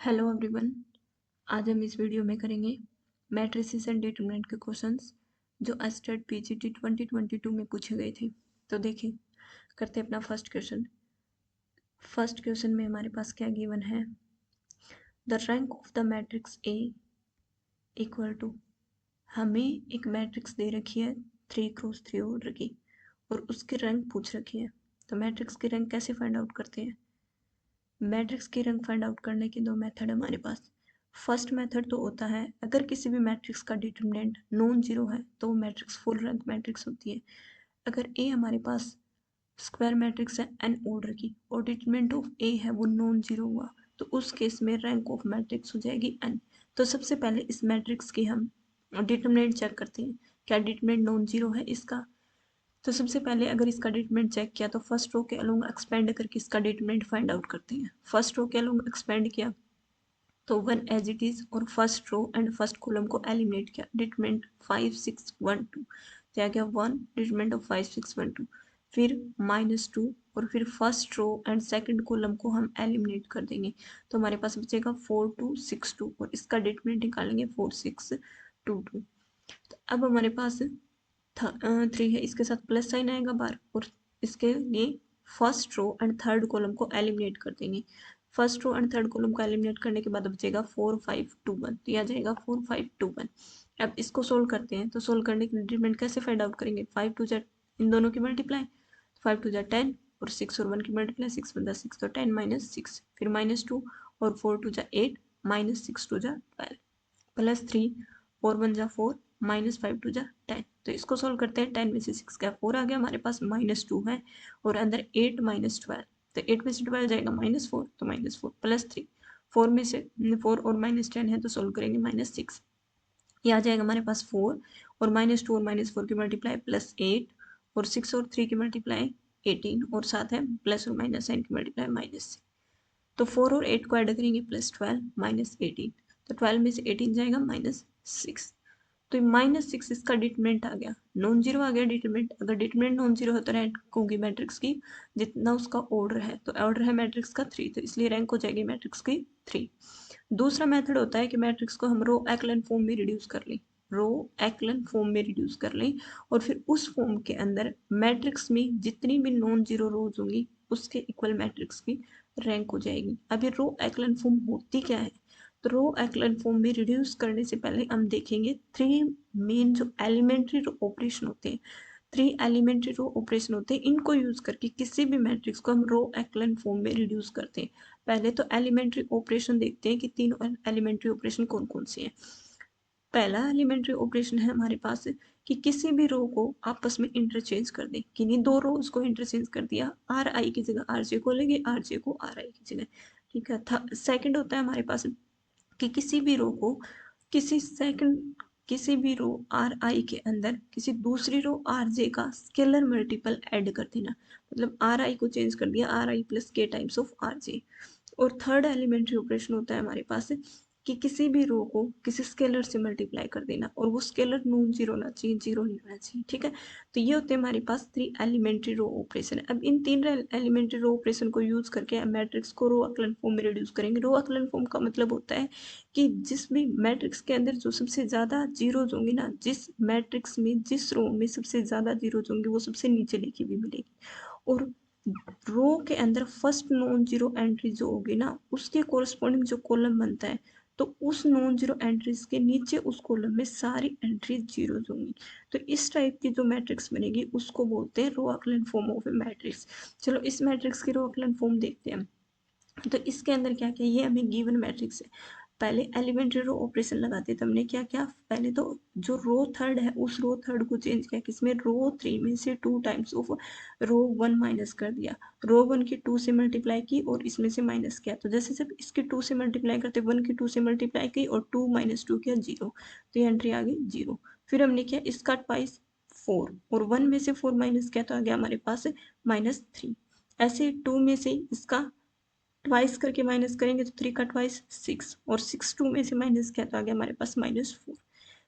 Hello everyone. आज हम इस वीडियो में करेंगे मैट्रिसेस एंड डिटरमिनेंट के क्वेश्चंस जो एस्टेट पीजीटी 2022 में पूछे गए थे। तो देखिए, करते हैं अपना फर्स्ट क्वेश्चन। फर्स्ट क्वेश्चन में हमारे पास क्या गिवन है, the rank of the matrix A equal to, हमें एक मैट्रिक्स दे रखी है 3x3 ऑर्डर की और उसकी रैंक पूछ रखी है। तो मैट्रिक्स की रैंक कैसे फाइंड आउट करते हैं? मैट्रिक्स की रैंक फाइंड आउट करने के दो मेथड है हमारे पास। फर्स्ट मेथड तो होता है, अगर किसी भी मैट्रिक्स का डिटरमिनेंट नॉन जीरो है तो वो मैट्रिक्स फुल रैंक मैट्रिक्स होती है। अगर ए हमारे पास स्क्वायर मैट्रिक्स है एन ऑर्डर की और डिटरमिनेंट ऑफ ए है वो नॉन जीरो हुआ, तो उस केस में रैंक ऑफ मैट्रिक्स हो जाएगी एन। तो सबसे पहले इस मैट्रिक्स की हम डिटरमिनेंट चेक करते हैं, क्या डिटरमिनेंट नॉन जीरो है इसका। तो सबसे पहले अगर इसका डिटरमिनेंट चेक किया तो फर्स्ट रो के अलोंग एक्सपेंड करके इसका डिटरमिनेंट फाइंड आउट करते हैं। फर्स्ट रो के अलोंग एक्सपेंड किया तो 1 एज इट इज और first row and first column को एलिमिनेट किया, डिटरमिनेंट 5 6 1 2, तो आ गया 1 डिटरमिनेंट ऑफ 5 6 1 2। फिर -2 और फिर first row and second column को हम एलिमिनेट कर देंगे, तो हमारे पास बचेगा 4 2 6 2 और इसका डिटरमिनेंट निकालेंगे 4 6 2 2। तो अब हमारे पास 3 है, इसके साथ प्लस साइन आएगा बार और इसके लिए first row and third column को एलिमिनेट कर देंगे। First row and third column को एलिमिनेट करने के बाद बचेगा 4 5 2 1, तो यह आ जाएगा 4 5 2 1। अब इसको सोल्व करते हैं, तो सोल्व करने के डिटरमिनेंट कैसे फाइंड आउट करेंगे, 5 2 जा इन दोनों की मल्टीप्लाई, 5 2 जा 10 और 6 और 1 की मल्टीप्लाई, 6 1 जा 6, तो 10 -6, फिर -2 और 4 2 जा 8 -6 2 जा 12 +3 4 1 जा 4 -5 2 जा 10। तो इसको सोल्व करते हैं, 10 में से 6 का 4 आ गया हमारे पास, -2 है और अंदर 8 -12, तो 8 में से 12 जाएगा -4, तो -4 +3 4 में से 4 और -10 है तो सोल्व करेंगे -6, ये आ जाएगा हमारे पास 4 और -2 और -4 की मल्टीप्लाई +8 और 6 और 3 की मल्टीप्लाई 18 और साथ है प्लस और माइनस साइन की मल्टीप्लाई -6, तो 4 और 8 को ऐड करेंगे +12 -18, तो 12 में से 18 जाएगा -6, तो -6 इसका डिटरमिनेंट आ गया, नॉन जीरो आ गया डिटरमिनेंट। अगर डिटरमिनेंट नॉन जीरो है तो रैंक होगी मैट्रिक्स की जितना उसका ऑर्डर है, तो ऑर्डर है मैट्रिक्स का 3, तो इसलिए रैंक हो जाएगी मैट्रिक्स की 3। दूसरा मेथड होता है कि मैट्रिक्स को हम रो एक्लन फॉर्म में रिड्यूस कर लें, रो एक्लन फॉर्म में रिड्यूस कर लें और फिर उस फॉर्म के अंदर मैट्रिक्स में जितनी भी नॉन जीरो रोज होंगी उसके इक्वल मैट्रिक्स की रैंक हो जाएगी। अब ये रो एक्लन फॉर्म होती क्या है, तो रो एक्लन फॉर्म में रिड्यूस करने से पहले हम देखेंगे 3 मेन जो एलिमेंट्री ऑपरेशन होते हैं, 3 एलिमेंट्री रो ऑपरेशन होते हैं, इनको यूज करके किसी भी मैट्रिक्स को हम रो एक्लन फॉर्म में रिड्यूस करते हैं। पहले तो एलिमेंट्री ऑपरेशन देखते हैं कि 3 एलिमेंट्री ऑपरेशन कौन कौन से हैं। पहला एलिमेंट्री ऑपरेशन है हमारे पास कि किसी भी रो को आपस में इंटरचेंज कर दें, किन्हीं दो रोज को इंटरचेंज कर दिया, आर आई की जगह आर जे को लेंगे, आर जे को आर आई की जगह, ठीक है। सेकंड होता है हमारे पास कि किसी भी रो को किसी भी रो आर आई के अंदर किसी दूसरी रो आर जे का स्केलर मल्टीपल ऐड कर देना, मतलब आर आई को चेंज कर दिया, आर आई प्लस के टाइम्स ऑफ आर जे। और थर्ड एलिमेंट्री ऑपरेशन होता है हमारे पास कि किसी भी रो को किसी स्केलर से मल्टीप्लाई कर देना और वो स्केलर नॉन जीरो होना चाहिए, जीरो नहीं होना चाहिए, ठीक है। तो ये होते हैं हमारे पास 3 एलिमेंट्री रो ऑपरेशन। अब इन 3 एलिमेंट्री रो ऑपरेशन को यूज करके मैट्रिक्स को रो एक्लन फॉर्म में रिड्यूस करेंगे। रो एक्लन फॉर्म का मतलब होता है कि जिस भी मैट्रिक्स के अंदर जो सबसे ज्यादा जीरोज होंगे ना, जिस मैट्रिक्स में जिस रो में सबसे ज्यादा जीरोज होंगे वो सबसे नीचे लिखी हुई मिलेगी, और रो के अंदर फर्स्ट नॉन जीरो एंट्री जो होगी ना उसके कोरस्पॉन्डिंग जो कॉलम बनता है, तो उस नॉन जीरो एंट्रीज के नीचे उस कॉलम में सारी एंट्रीज जीरो होंगी। तो इस टाइप की जो मैट्रिक्स बनेगी उसको बोलते हैं row echelon form of a matrix. चलो इस मैट्रिक्स की रो एक्लन फॉर्म देखते हैं। तो इसके अंदर क्या क्या, ये हमें गिवन मैट्रिक्स है। पहले एलिमेंट्री रो ऑपरेशन लगाते थे, हमने क्या क्या, पहले तो जो रो थर्ड है उस रो थर्ड को चेंज किया, किसमें, रो 3 में से 2 टाइम्स ऑफ रो 1 माइनस कर दिया, रो 1 की 2 से मल्टीप्लाई की और इसमें से माइनस किया, तो जैसे जब इसके 2 से मल्टीप्लाई करते 1 की 2 से मल्टीप्लाई की और 2 - 2 किया 0, तो ये एंट्री आ गई 0। फिर हमने किया इसका ट्वाइस 4 और 1 में से 4 माइनस किया तो आ गया हमारे पास -3। ऐसे 2 में से इसका ट्वाइस करके माइनस करेंगे तो 3 का ट्वाइस 6 और 6 2 में से माइनस किया तो आ गया हमारे पास -4।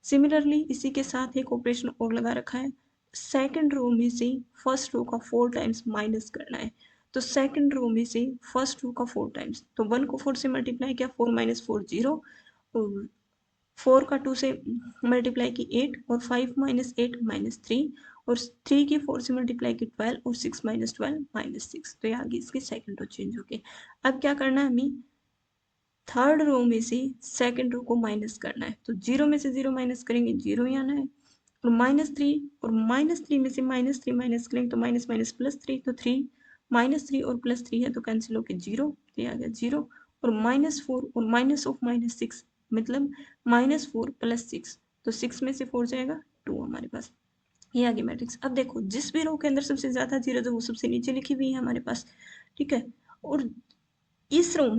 सिमिलरली इसी के साथ एक ऑपरेशन और लगा रखा है, सेकंड रो में से फर्स्ट रो का 4 टाइम्स माइनस करना है, तो सेकंड रो में से फर्स्ट रो का 4 टाइम्स, तो 1 को 4 से मल्टीप्लाई किया 4 माइनस 4 0, और 4 का 2 से मल्टीप्लाई की 8, और 5 माइनस 8 माइनस 3, और 3 की 4 से मल्टीप्लाई की 12, और 6 माइनस 12 माइनस 6। तो ये आगे इसकी सेकंड रो चेंज हो गई। अब क्या करना है हमें, थर्ड रो में से सेकंड रो को माइनस करना है, तो 0 में से 0 माइनस करेंगे 0 ही आना है, और -3, और -3 में से -3 माइनस करेंगे तो माइनस माइनस +3, तो 3 -3 और +3 है तो कैंसिल होके 0, तो ये आ गया 0, और -4 और माइनस ऑफ -6 मतलब -4 + 6, तो 6 में से 4 जाएगा 2 हमारे पास। ये आ गया मैट्रिक्स। अब देखो जिस भी रो के अंदर सबसे ज्यादा जीरो तो वो सबसे नीचे लिखी हुई है हमारे पास, ठीक है। और इस रो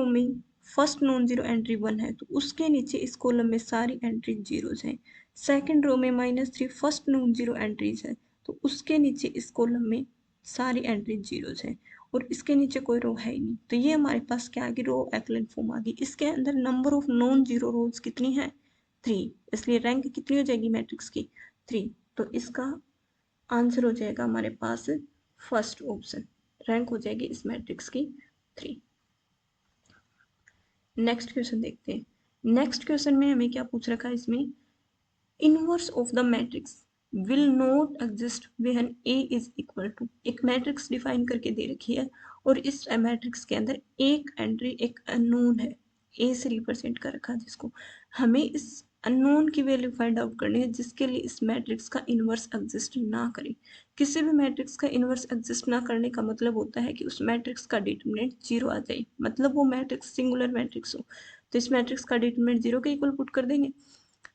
में फर्स्ट नॉन जीरो एंट्री 1 है, तो उसके नीचे इस कॉलम में सारी एंट्री जीरोज हैं। सेकंड रो में -3 फर्स्ट नॉन जीरो एंट्रीज है, तो उसके नीचे इस कॉलम में सारी एंट्री जीरोज हैं, और इसके नीचे कोई रो है ही नहीं। तो ये हमारे पास क्या आ गई, रो एक्लन फॉर्म आ गई। इसके अंदर नंबर ऑफ नॉन जीरो रोज कितनी है, 3, इसलिए रैंक कितनी हो जाएगी मैट्रिक्स की, 3। तो इसका आंसर हो जाएगा हमारे पास फर्स्ट ऑप्शन, रैंक हो जाएगी इस मैट्रिक्स की 3। नेक्स्ट क्वेश्चन देखते हैं। नेक्स्ट क्वेश्चन में हमें क्या पूछ रखा है, इसमें inverse of the matrix will not exist when A is equal to, एक मैट्रिक्स डिफाइन करके दे रखी है, और इस मैट्रिक्स के अंदर एक एंट्री एक अननोन है, ए से रिप्रेजेंट कर रखा है, जिसको हमें इस अननोन की वैल्यू फाइंड आउट करनी है, जिसके लिए इस मैट्रिक्स का इनवर्स एग्जिस्ट ना करे। किसी भी मैट्रिक्स का इनवर्स एग्जिस्ट ना करने का मतलब होता है कि उस मैट्रिक्स का डिटरमिनेंट 0 आ जाए, मतलब वो मैट्रिक्स सिंगुलर मैट्रिक्स हो। तो इस मैट्रिक्स का डिटरमिनेंट 0 के इक्वल पुट कर देंगे।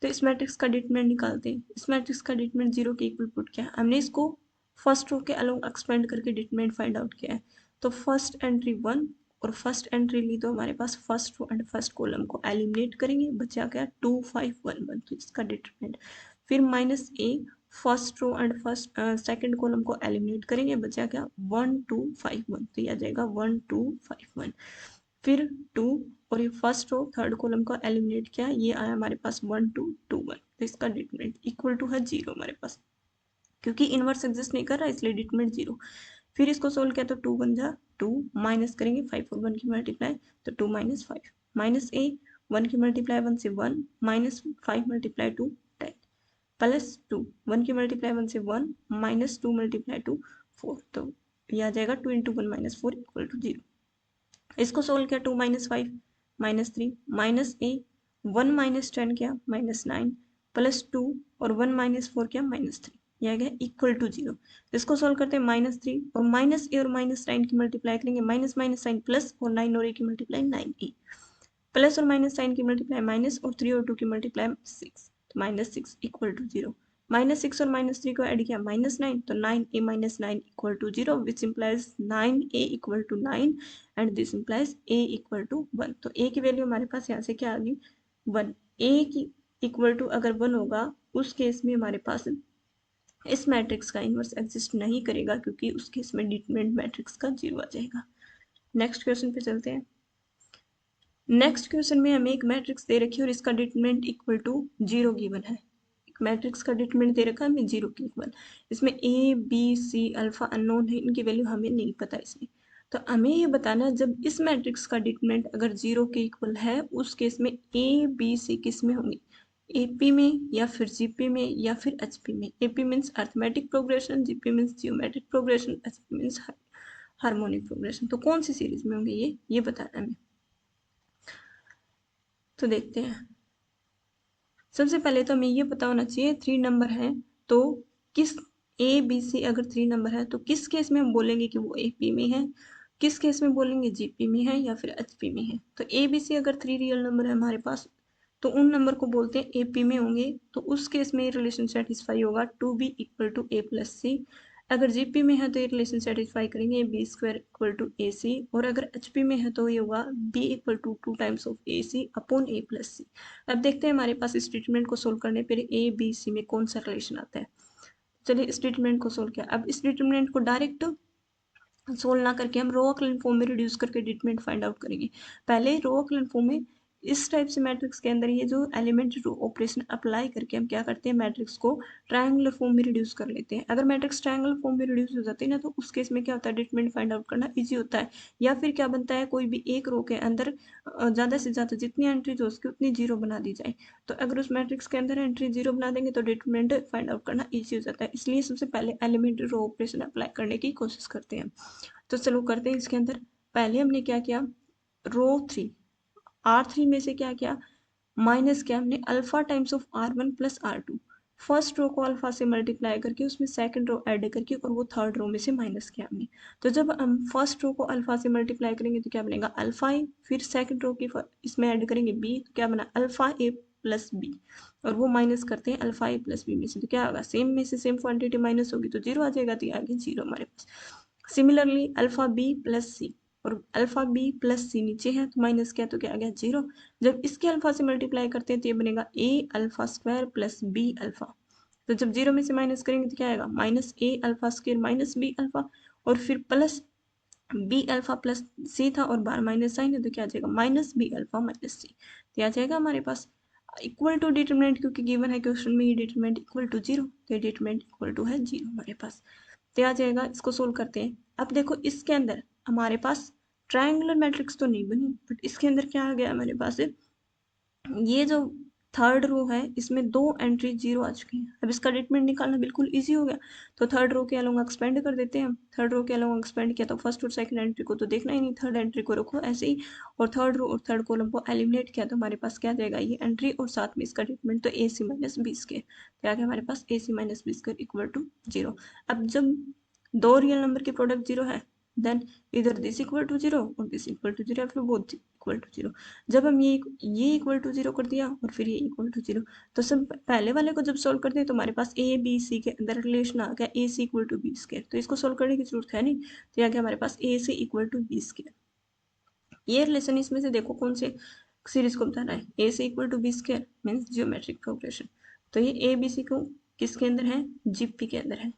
तो इस मैट्रिक्स का डिटरमिनेंट निकालते हैं। इस मैट्रिक्स का डिटरमिनेंट 0 के इक्वल पुट किया, हमने इसको फर्स्ट रो के अलोंग एक्सपेंड करके डिटरमिनेंट फाइंड आउट किया है। तो फर्स्ट एंट्री 1, और फर्स्ट एंट्री ली तो हमारे पास first row and first column को एलिमिनेट करेंगे, बचा गया 2 5 1 1, तो इसका डिटरमिनेंट। फिर -a, first row and first second column को एलिमिनेट करेंगे, बचा गया 1 2 5 1, तो ये आ जाएगा 1 2 5 1। फिर 2, और ये फर्स्ट रो थर्ड कॉलम का एलिमिनेट किया, ये आया हमारे पास 1 2 2 1, तो इसका डिटरमिनेंट इक्वल टू है 0 हमारे पास, क्योंकि इनवर्स एग्जिस्ट नहीं कर रहा इसलिए डिटरमिनेंट 0। फिर इसको सोल्व किया तो 2 1 जा 2, माइनस करेंगे 5 और 1 की मल्टीप्लाई, तो 2 - 5, माइनस a, 1 की मल्टीप्लाई 1 से 1, -5 × 2 10, प्लस 2, 1 की मल्टीप्लाई 1 से 1, -2 × 2 4, तो यह आ जाएगा 2 × 1 - 4 = 0। इसको सोल्व किया 2 - 5 -3, -a, 1 - 10 किया -9, +2 और 1 - 4 किया -3, यह आ गया इक्वल टू 0। इसको सोल्व करते हैं -3 और -a और -9 की मल्टीप्लाई करेंगे, माइनस माइनस साइन प्लस, और 9 और a की मल्टीप्लाई 9a, प्लस और माइनस साइन की मल्टीप्लाई माइनस, और 3 और 2 की मल्टीप्लाई 6, तो -6 = 0। -6 और -3 को ऐड किया -9, तो 9a - 9 = 0, which implies 9a = 9, and this implies a = 1। तो a की वैल्यू हमारे पास यहाँ से क्या आ गई, 1। a की इक्वल टू अगर 1 होगा, उस केस में हमारे पास इस मैट्रिक्स का इनवर्स एग्जिस्ट नहीं करेगा, क्योंकि उस केस में डिटरमिनेंट मैट्रिक्स का 0 आ जाएगा। नेक्स्ट क्वेश्चन पे चलते हैं। नेक्स्ट क्वेश्चन में हमें एक मैट्रिक्स दे रखी है और इसका डिटरमिनेंट इक्वल टू 0 गिवन है। एक मैट्रिक्स का डिटरमिनेंट दे रखा है हमें 0 के इक्वल, इसमें a b c alpha unknown है, इनकी वैल्यू हमें नहीं पता इसमें। तो हमें ये बताना है जब इस मैट्रिक्स का डिटरमिनेंट अगर 0 के इक्वल है, उस केस में a b c किस में होंगे, AP में या फिर GP में या फिर HP में। AP means arithmetic progression, GP means geometric progression, HP means harmonic progression. तो कौन सी सीरीज में होंगे ये बताना है हमें। तो देखते हैं। सबसे पहले तो हमें ये पता होना चाहिए 3 नंबर है, तो किस A B C अगर 3 नंबर है तो किस केस में हम बोलेंगे कि वो AP में है, किस केस में बोलेंगे GP में है या फिर HP में है। तो A B C अगर 3 रियल नंबर है हमारे पास, तो उन नंबर को बोलते हैं AP में होंगे, तो उस केस में ये रिलेशन सेटिस्फाई होगा 2B = A + C। अगर GP में है तो ये रिलेशन सेटिस्फाई करेंगे B² = AC, और अगर HP में है तो ये होगा B = 2 times of AC upon A + C। अब देखते हैं हमारे पास स्टेटमेंट को सोल्व करने पर A B C में कौन सा रिलेशन आता है। चलिए स्टेटमेंट को सोल्व किया। अब इस डिटरमिनेंट को डायरेक्ट सोल्व ना करके हम रो ऑक्लन फॉर्म में रिड्यूस करके डिटरमिनेंट फाइंड आउट करेंगे। पहले रो ऑक्लन फॉर्म में इस टाइप से मैट्रिक्स के अंदर ये जो एलिमेंट्री रो ऑपरेशन अप्लाई करके हम क्या करते हैं, मैट्रिक्स को ट्रायंगुलर फॉर्म में रिड्यूस कर लेते हैं। अगर मैट्रिक्स ट्रायंगुलर फॉर्म में रिड्यूस हो जाती है ना, तो उस केस में क्या होता है, डिटरमिनेंट फाइंड आउट करना इजी होता है। या फिर क्या बनता है, कोई भी एक रो के अंदर ज़्यादा से ज़्यादा जितनी एंट्रीज हो उसकी उतनी जीरो बना दी जाए। तो अगर उस मैट्रिक्स के अंदर एंट्री जीरो बना देंगे तो डिटरमिनेंट फाइंड आउट करना ईजी हो जाता है। इसलिए सबसे पहले एलिमेंट्री रो ऑपरेशन अप्लाई करने की कोशिश करते हैं। तो चलो करते हैं इसके अंदर। पहले हमने क्या किया, रो 3 R3 में से क्या किया, माइनस किया हमने alpha times of R1 plus R2। First row को अल्फा से मल्टीप्लाई करके उसमें सेकंड रो ऐड करके और वो थर्ड रो में से माइनस किया हमने। तो जब हम फर्स्ट रो को अल्फा से मल्टीप्लाई करेंगे तो क्या बनेगा, अल्फा ए, फिर सेकंड रो की इसमें ऐड करेंगे बी, तो क्या बना, अल्फा ए प्लस बी, और वो माइनस करते हैं अल्फा ए प्लस बी में से, तो क्या होगा, सेम में से सेम क्वांटिटी माइनस होगी तो जीरो आ जाएगा, तो आगे जीरो हमारे पास। सिमिलरली अल्फा बी प्लस सी, और अल्फा बी प्लस सी नीचे है तो माइनस किया तो क्या आ गया, जीरो। जब इसके अल्फा से मल्टीप्लाई करते हैं तो ये बनेगा A alpha square plus B alpha. तो जब जीरो में से माइनस करेंगे तो क्या आएगा, minus A alpha square minus B alpha, और फिर plus B alpha plus C था और बार माइनस साइन है तो क्या आ जाएगा, माइनस बी अल्फा माइनस सी। तो आ जाएगा हमारे पास इक्वल टू डिटरमिनेंट, क्योंकि गिवन है क्वेश्चन में ये डिटरमिनेंट इक्वल टू जीरो, तो डिटरमिनेंट इक्वल टू है जीरो हमारे पास। तो आ जाएगा, इसको सोल्व करते हैं। अब देखो इसके अंदर हमारे पास ट्रायंगुलर मैट्रिक्स तो नहीं बनी, बट इसके अंदर क्या आ गया हमारे पास, ये जो थर्ड रो है इसमें दो एंट्री जीरो आ चुकी हैं। अब इसका डिटरमिनेंट निकालना बिल्कुल इजी हो गया। तो थर्ड रो के अलोंग एक्सपेंड कर देते हैं हम। थर्ड रो के अलोंग एक्सपेंड किया तो फर्स्ट और सेकंड एंट्री को तो देखना ही नहीं, थर्ड एंट्री को रखो ऐसे ही, और थर्ड रो और थर्ड कॉलम को एलिमिनेट किया तो हमारे पास क्या आ जाएगा, ये एंट्री और साथ में इसका डिटरमिनेंट, तो A C minus B square. तो आ गया हमारे पास A C minus B square equal to zero. अब जब दो रियल नंबर की प्रोडक्ट जीरो है, देन इधर दिस इक्वल टू जीरो और दिस इक्वल टू जीरो, फिर बोथ इक्वल टू जीरो। जब हम ये इक्वल टू जीरो कर दिया और फिर ये इक्वल टू जीरो, तो सब पहले वाले को जब सोल्व करते हैं तो हमारे पास ए बी सी के अंदर रिलेशन आ गया ए C equal to B square, तो इसको सोल्व करने की जरूरत है नहीं। तो यहाँ गया हमारे पास A C equal to B square. ये रिलेशन इसमें से देखो कौन से सीरीज को बताना है, A C equal to B square means geometric progression. तो ये ए बी सी को किसके अंदर है, जीपी के अंदर है।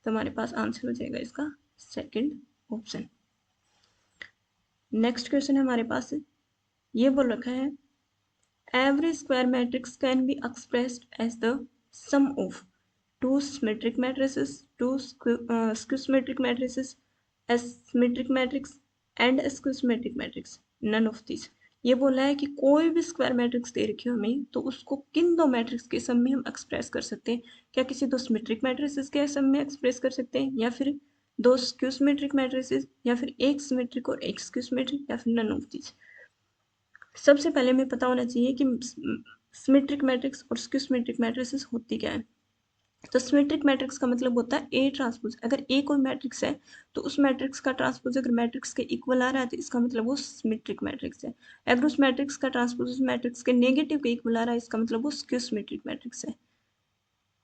तो हमारे पास आंसर हो जाएगा इसका सेकंड ऑप्शन। नेक्स्ट क्वेश्चन है हमारे पास, ये बोल रखा है every square matrix can be expressed as the sum of two symmetric matrices, two skew-symmetric matrices, a symmetric matrix and a skew-symmetric matrix. None of these. ये बोला है कि कोई भी स्क्वायर मैट्रिक्स दे रखी हो हमें तो उसको किन दो मैट्रिक्स के सम में हम एक्सप्रेस कर सकते हैं। क्या किसी दो सिमेट्रिक मैट्रिसेस के सम में एक्सप्रेस कर सकते हैं, या फिर दो स्क्यू सिमेट्रिक मैट्रिसेस, या फिर एक सिमेट्रिक और एक स्क्यू सिमेट्रिक, या फिर नन ऑफ दीज। सबसे पहले हमें पता होना चाहिए कि सिमेट्रिक मैट्रिक्स और स्क्यू सिमेट्रिक मैट्रिसेस होती क्या है। तो सिमेट्रिक मैट्रिक्स का मतलब होता है ए ट्रांसपोज। अगर ए कोई मैट्रिक्स है तो उस मैट्रिक्स का ट्रांसपोज अगर मैट्रिक्स के इक्वल आ रहा है तो इसका मतलब वो सिमेट्रिक मैट्रिक्स है। अगर उस मैट्रिक्स का ट्रांसपोज उस मैट्रिक्स के नेगेटिव के इक्वल आ रहा है इसका मतलब वो स्क्यू सिमेट्रिक मैट्रिक्स है।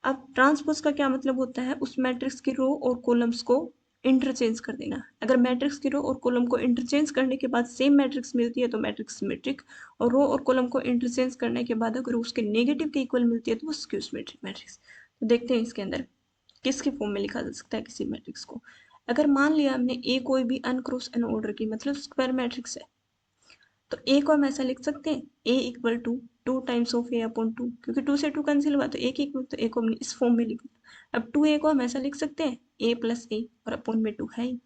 अब ट्रांसपोज का क्या मतलब होता है, उस मैट्रिक्स के रो और कॉलम्स को इंटरचेंज कर देना। अगर मैट्रिक्स की रो और कॉलम को इंटरचेंज करने के बाद सेम मैट्रिक्स मिलती है तो मैट्रिक्स सिमेट्रिक, और रो और कॉलम को इंटरचेंज करने के बाद अगर उसके नेगेटिव के इक्वल मिलती है तो वो स्क्यू सिमेट्रिक मैट्रिक्स। तो देखते हैं इसके अंदर किसके फॉर्म में लिखा जा सकता है किसी मैट्रिक्स को। अगर मान लिया हमने ए कोई भी अनक्रॉस एन ऑर्डर की मतलब स्क्वायर मैट्रिक्स है, तो ए को हम ऐसा लिख सकते हैं A equal to two times of A upon two, क्योंकि टू से टू कैंसिल हुआ तो एक इक्वल, तो ए को हमने इस फॉर्म में लिख दिया। अब टू ए को हम ऐसा लिख सकते हैं ए प्लस ए, और अपॉन में टू है ही।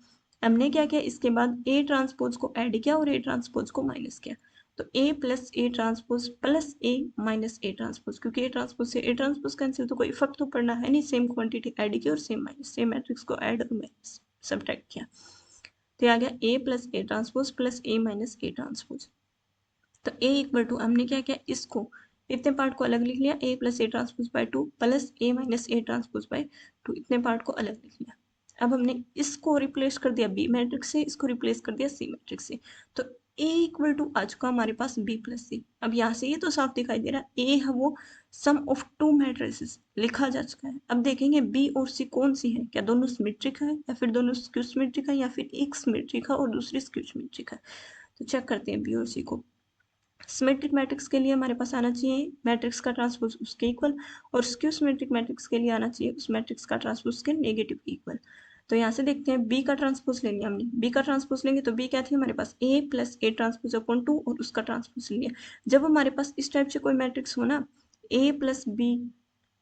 हमने क्या किया, इसके बाद ए ट्रांसपोज को ऐड किया और ए ट्रांसपोज को माइनस किया, तो A plus A transpose plus A minus A transpose, क्योंकि ए ट्रांसपोज से ए ट्रांसपोज कैंसिल तो कोई इफेक्ट तो पड़ना है नहीं, सेम क्वांटिटी ऐड की और सेम माइनस, सेम मैट्रिक्स को ऐड और माइनस सब्ट्रैक्ट किया, तो आ गया A plus A transpose plus A minus A transpose. तो ए इक्वल टू हमने क्या किया, इसको इतने पार्ट को अलग लिख लिया, A plus A transpose by two plus A minus A transpose by two, इतने पार्ट को अलग लिख लिया। अब हमने इसको रिप्लेस कर दिया बी मैट्रिक्स से, इसको रिप्लेस कर दिया सी मैट्रिक्स से, तो ए इक्वल टू आ चुका हमारे पास बी प्लस सी। अब यहाँ से ये तो साफ दिखाई दे रहा है ए है वो सम ऑफ टू मैट्रिसेस लिखा जा चुका है। अब देखेंगे बी और सी कौन सी है, क्या दोनों सिमेट्रिक है या फिर दोनों स्क्यू सिमेट्रिक है, या फिर एक सिमेट्रिक है और दूसरी स्क्यू सिमेट्रिक है। तो चेक करते हैं बी और सी को। सिमेट्रिक मैट्रिक्स के लिए हमारे पास आना चाहिए मैट्रिक्स का ट्रांसपोज उसके इक्वल, और स्क्यू सिमेट्रिक मैट्रिक्स के लिए आना चाहिए उस मैट्रिक्स का ट्रांसपोज उसके नेगेटिव इक्वल। तो यहाँ से देखते हैं बी का ट्रांसपोज ले लिया हमने, बी का ट्रांसपोज लेंगे तो बी क्या थी हमारे पास ए प्लस ए ट्रांसपोज अपॉन 2 और उसका ट्रांसपोज ले लिया। जब हमारे पास इस टाइप से कोई मैट्रिक्स हो ना, ए प्लस बी,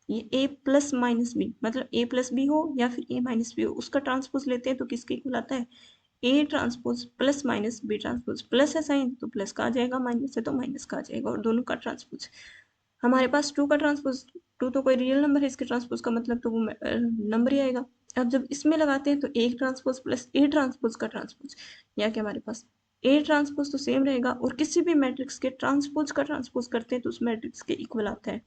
ये ए प्लस माइनस बी, मतलब ए प्लस बी हो या फिर ए माइनस बी हो, उसका ट्रांसपोज लेते हैं तो किसके इक्वल आता है, A transpose plus minus B transpose. Plus है साइन तो प्लस का आ जाएगा, माइनस है तो माइनस का आ जाएगा, और दोनों का ट्रांसपोज। हमारे पास टू का ट्रांसपोज, टू तो कोई रियल नंबर है, इसके ट्रांसपोज का मतलब तो वो नंबर ही आएगा। अब जब इसमें लगाते हैं तो ए ट्रांसपोज प्लस ए ट्रांसपोज का ट्रांसपोज, या कि हमारे पास ए ट्रांसपोज तो सेम रहेगा, और किसी भी मैट्रिक्स के ट्रांसपोज का ट्रांसपोज करते हैं तो उस मैट्रिक्स के इक्वल आता है।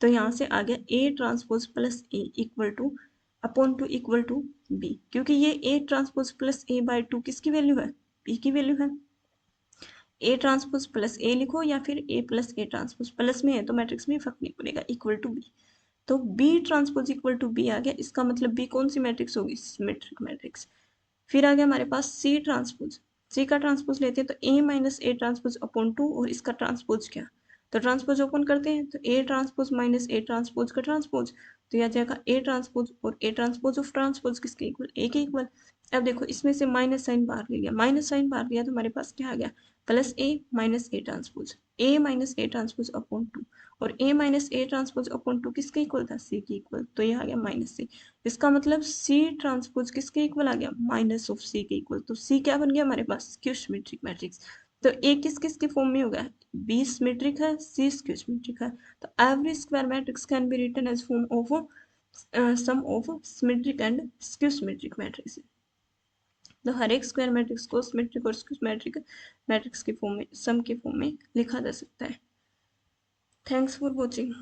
तो यहाँ से आ गया A transpose plus A equal to upon two equal to B, क्योंकि ये A transpose plus A by two किसकी वैल्यू है, बी की वैल्यू है। ए ट्रांसपोज प्लस ए लिखो या फिर A plus A transpose, plus में है तो मैट्रिक्स में फर्क नहीं पड़ेगा, इक्वल टू बी। तो B transpose equal to B आ गया, इसका मतलब बी कौन सी मैट्रिक्स होगी, सिमेट्रिक मैट्रिक्स। फिर आ गया हमारे पास सी ट्रांसपोज, सी का ट्रांसपोज लेते हैं तो A minus A transpose upon two, और इसका ट्रांसपोज क्या, तो ट्रांसपोज ओपन करते हैं तो A transpose minus A transpose का ट्रांसपोज, तो यह जाएगा ए ट्रांसपोज, और ए ट्रांसपोज ऑफ ट्रांसपोज किसके इक्वल, ए के इक्वल। अब देखो इसमें से माइनस साइन बाहर ले लिया, माइनस साइन बाहर लिया तो हमारे पास क्या आ गया, plus A minus A transpose, A minus A transpose upon two, और A minus A transpose upon two किसके इक्वल था, सी के इक्वल, तो ये आ गया माइनस सी। इसका मतलब सी ट्रांसपोज किसके इक्वल आ गया, माइनस ऑफ सी के इक्वल। तो सी क्या बन गया हमारे पास, स्क्यू सिमेट्रिक मैट्रिक्स। तो ए किस किस के फॉर्म में होगा, बी सिमेट्रिक है, सी स्क्यू सिमेट्रिक है। तो every square matrix can be written as form of sum of symmetric and skew symmetric matrix. तो हर एक स्क्वायर मैट्रिक्स को सिमेट्रिक और स्क्यू सिमेट्रिक मैट्रिक्स के फॉर्म में, सम के फॉर्म में लिखा जा सकता है। Thanks for watching.